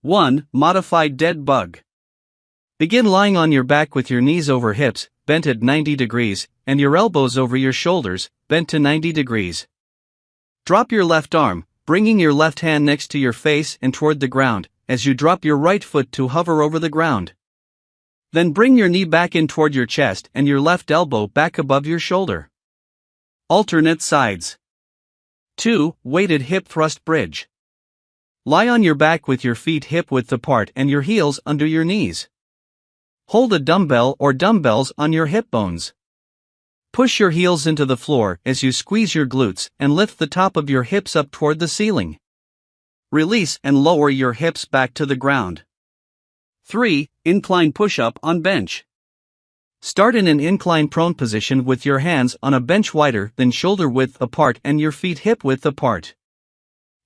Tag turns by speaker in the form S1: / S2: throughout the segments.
S1: 1. Modified dead bug. Begin lying on your back with your knees over hips, bent at 90 degrees, and your elbows over your shoulders, bent to 90 degrees. Drop your left arm, bringing your left hand next to your face and toward the ground, as you drop your right foot to hover over the ground. Then bring your knee back in toward your chest and your left elbow back above your shoulder. Alternate sides. 2. Weighted hip thrust bridge. Lie on your back with your feet hip-width apart and your heels under your knees. Hold a dumbbell or dumbbells on your hip bones. Push your heels into the floor as you squeeze your glutes and lift the top of your hips up toward the ceiling. Release and lower your hips back to the ground. 3. Incline push-up on bench. Start in an incline prone position with your hands on a bench wider than shoulder width apart and your feet hip width apart.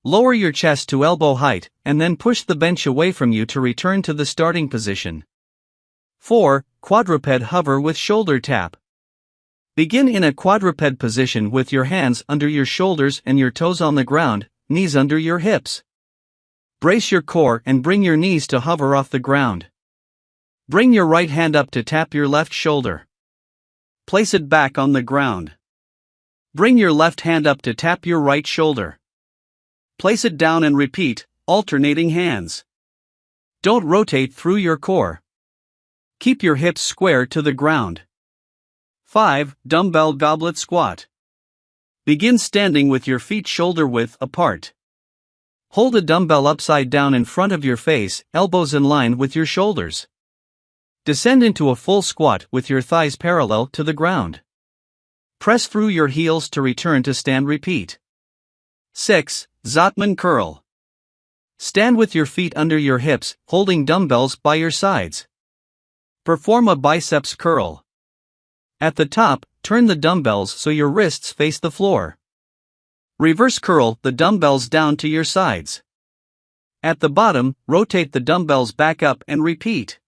S1: Lower your chest to elbow height, and then push the bench away from you to return to the starting position. 4. Quadruped hover with shoulder tap. Begin in a quadruped position with your hands under your shoulders and your toes on the ground, knees under your hips. Brace your core and bring your knees to hover off the ground. Bring your right hand up to tap your left shoulder. Place it back on the ground. Bring your left hand up to tap your right shoulder. Place it down and repeat, alternating hands. Don't rotate through your core. Keep your hips square to the ground. 5. Dumbbell goblet squat. Begin standing with your feet shoulder width apart. Hold a dumbbell upside down in front of your face, elbows in line with your shoulders. Descend into a full squat with your thighs parallel to the ground. Press through your heels to return to stand. Repeat. 6. Zottman Curl. Stand with your feet under your hips, holding dumbbells by your sides. Perform a biceps curl. At the top, turn the dumbbells so your wrists face the floor. Reverse curl the dumbbells down to your sides. At the bottom, rotate the dumbbells back up and repeat.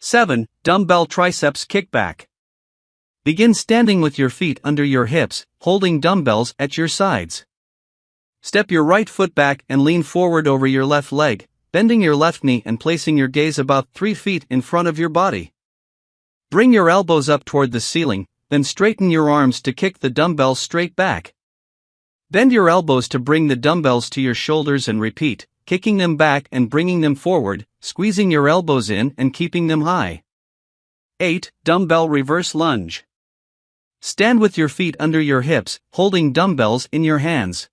S1: 7. Dumbbell triceps kickback. Begin standing with your feet under your hips, holding dumbbells at your sides. Step your right foot back and lean forward over your left leg, bending your left knee and placing your gaze about 3 feet in front of your body. Bring your elbows up toward the ceiling, then straighten your arms to kick the dumbbells straight back. Bend your elbows to bring the dumbbells to your shoulders and repeat, kicking them back and bringing them forward, squeezing your elbows in and keeping them high. 8. Dumbbell reverse lunge. Stand with your feet under your hips, holding dumbbells in your hands.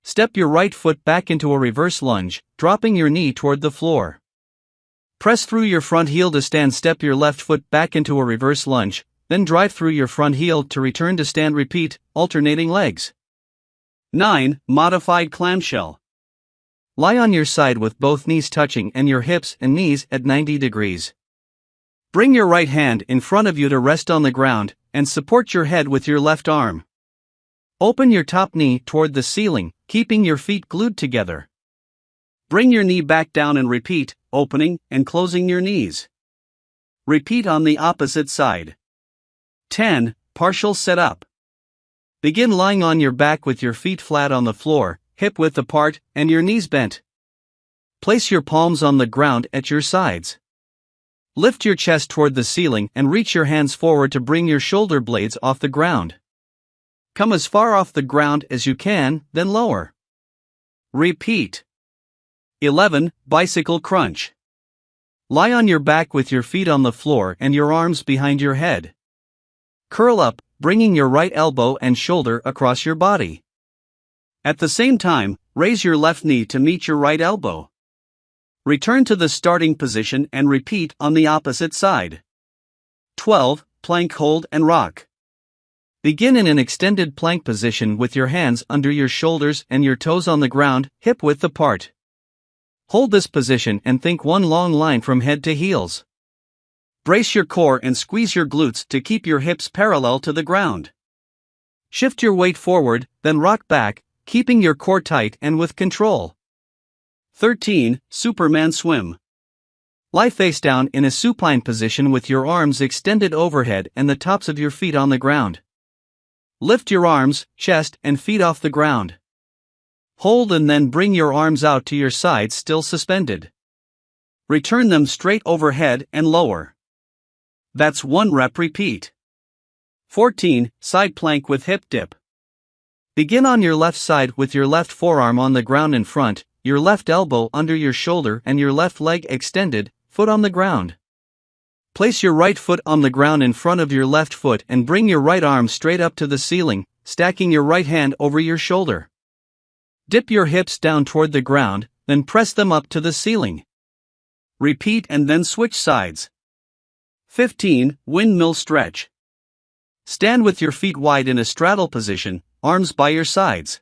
S1: Step your right foot back into a reverse lunge, dropping your knee toward the floor. Press through your front heel to stand. Step your left foot back into a reverse lunge, then drive through your front heel to return to stand. Repeat, alternating legs. 9. Modified clamshell. Lie on your side with both knees touching and your hips and knees at 90 degrees. Bring your right hand in front of you to rest on the ground, and support your head with your left arm. Open your top knee toward the ceiling, keeping your feet glued together. Bring your knee back down and repeat, opening and closing your knees. Repeat on the opposite side. 10. Partial sit-up. Begin lying on your back with your feet flat on the floor, hip width apart, and your knees bent. Place your palms on the ground at your sides. Lift your chest toward the ceiling and reach your hands forward to bring your shoulder blades off the ground. Come as far off the ground as you can, then lower. Repeat. 11. Bicycle crunch. Lie on your back with your feet on the floor and your arms behind your head. Curl up, bringing your right elbow and shoulder across your body. At the same time, raise your left knee to meet your right elbow. Return to the starting position and repeat on the opposite side. 12. Plank hold and rock. Begin in an extended plank position with your hands under your shoulders and your toes on the ground, hip width apart. Hold this position and think one long line from head to heels. Brace your core and squeeze your glutes to keep your hips parallel to the ground. Shift your weight forward, then rock back, keeping your core tight and with control. 13. Superman swim. Lie face down in a supine position with your arms extended overhead and the tops of your feet on the ground. Lift your arms, chest, and feet off the ground. Hold and then bring your arms out to your sides still suspended. Return them straight overhead and lower. That's 1 rep. Repeat. 14. Side plank with hip dip. Begin on your left side with your left forearm on the ground in front, your left elbow under your shoulder and your left leg extended, foot on the ground. Place your right foot on the ground in front of your left foot and bring your right arm straight up to the ceiling, stacking your right hand over your shoulder. Dip your hips down toward the ground, then press them up to the ceiling. Repeat and then switch sides. 15. Windmill Stretch. Stand with your feet wide in a straddle position, arms by your sides.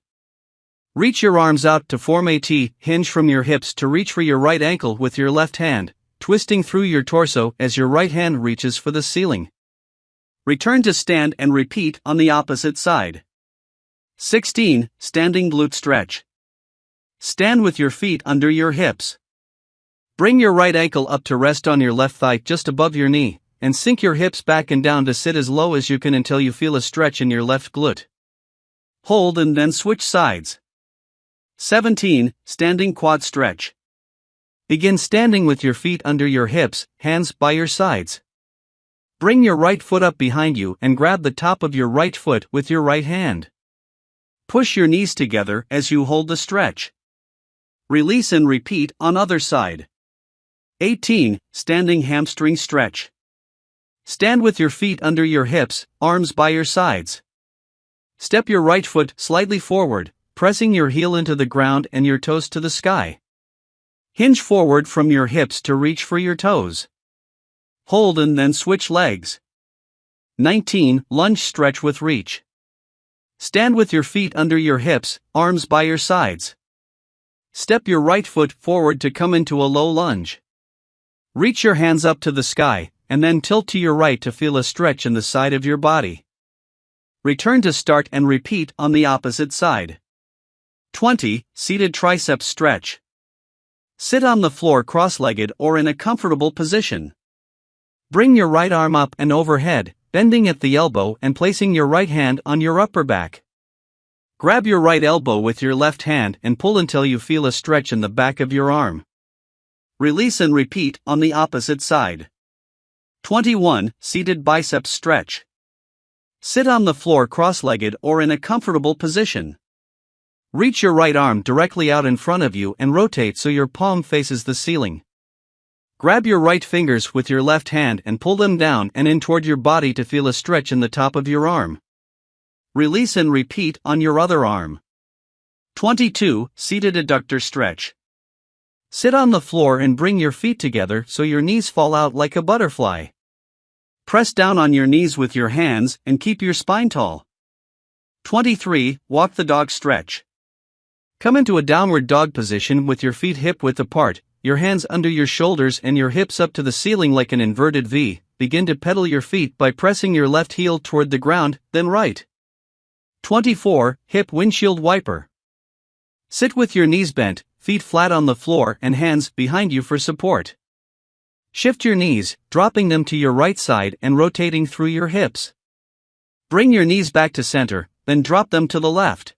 S1: Reach your arms out to form a T, hinge from your hips to reach for your right ankle with your left hand, twisting through your torso as your right hand reaches for the ceiling. Return to stand and repeat on the opposite side. 16. Standing glute stretch. Stand with your feet under your hips. Bring your right ankle up to rest on your left thigh just above your knee, and sink your hips back and down to sit as low as you can until you feel a stretch in your left glute. Hold and then switch sides. 17. Standing quad stretch. Begin standing with your feet under your hips, hands by your sides. Bring your right foot up behind you and grab the top of your right foot with your right hand. Push your knees together as you hold the stretch. Release and repeat on other side. 18. Standing hamstring stretch. Stand with your feet under your hips, arms by your sides. Step your right foot slightly forward, pressing your heel into the ground and your toes to the sky. Hinge forward from your hips to reach for your toes. Hold and then switch legs. 19. Lunge stretch with reach. Stand with your feet under your hips, arms by your sides. Step your right foot forward to come into a low lunge. Reach your hands up to the sky, and then tilt to your right to feel a stretch in the side of your body. Return to start and repeat on the opposite side. 20. Seated triceps stretch. Sit on the floor cross-legged or in a comfortable position. Bring your right arm up and overhead, bending at the elbow and placing your right hand on your upper back. Grab your right elbow with your left hand and pull until you feel a stretch in the back of your arm. Release and repeat on the opposite side. 21. Seated biceps stretch. Sit on the floor cross-legged or in a comfortable position. Reach your right arm directly out in front of you and rotate so your palm faces the ceiling. Grab your right fingers with your left hand and pull them down and in toward your body to feel a stretch in the top of your arm. Release and repeat on your other arm. 22. Seated adductor stretch. Sit on the floor and bring your feet together so your knees fall out like a butterfly. Press down on your knees with your hands and keep your spine tall. 23. Walk the dog stretch. Come into a downward dog position with your feet hip-width apart, your hands under your shoulders and your hips up to the ceiling like an inverted V. Begin to pedal your feet by pressing your left heel toward the ground, then right. 24. Hip windshield wiper. Sit with your knees bent, feet flat on the floor and hands behind you for support. Shift your knees, dropping them to your right side and rotating through your hips. Bring your knees back to center, then drop them to the left.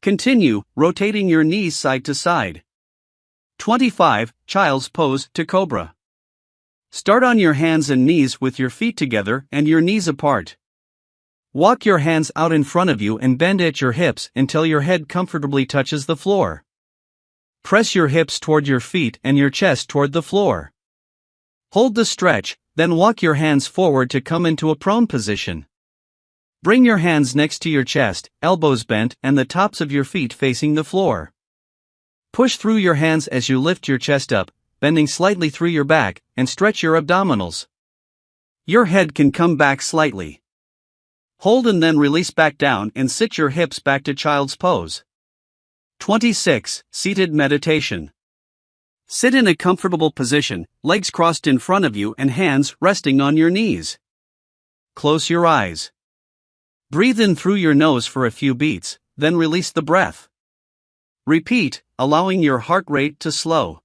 S1: Continue, rotating your knees side to side. 25. Child's pose to Cobra. Start on your hands and knees with your feet together and your knees apart. Walk your hands out in front of you and bend at your hips until your head comfortably touches the floor. Press your hips toward your feet and your chest toward the floor. Hold the stretch, then walk your hands forward to come into a prone position. Bring your hands next to your chest, elbows bent and the tops of your feet facing the floor. Push through your hands as you lift your chest up, bending slightly through your back, and stretch your abdominals. Your head can come back slightly. Hold and then release back down and sit your hips back to child's pose. 26. Seated meditation. Sit in a comfortable position, legs crossed in front of you and hands resting on your knees. Close your eyes. Breathe in through your nose for a few beats, then release the breath. Repeat, allowing your heart rate to slow.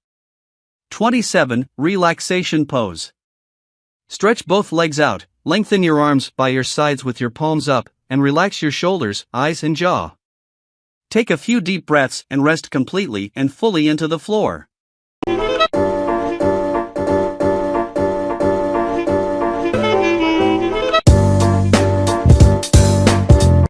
S1: 27. Relaxation Pose. Stretch both legs out, lengthen your arms by your sides with your palms up, and relax your shoulders, eyes and jaw. Take a few deep breaths and rest completely and fully into the floor.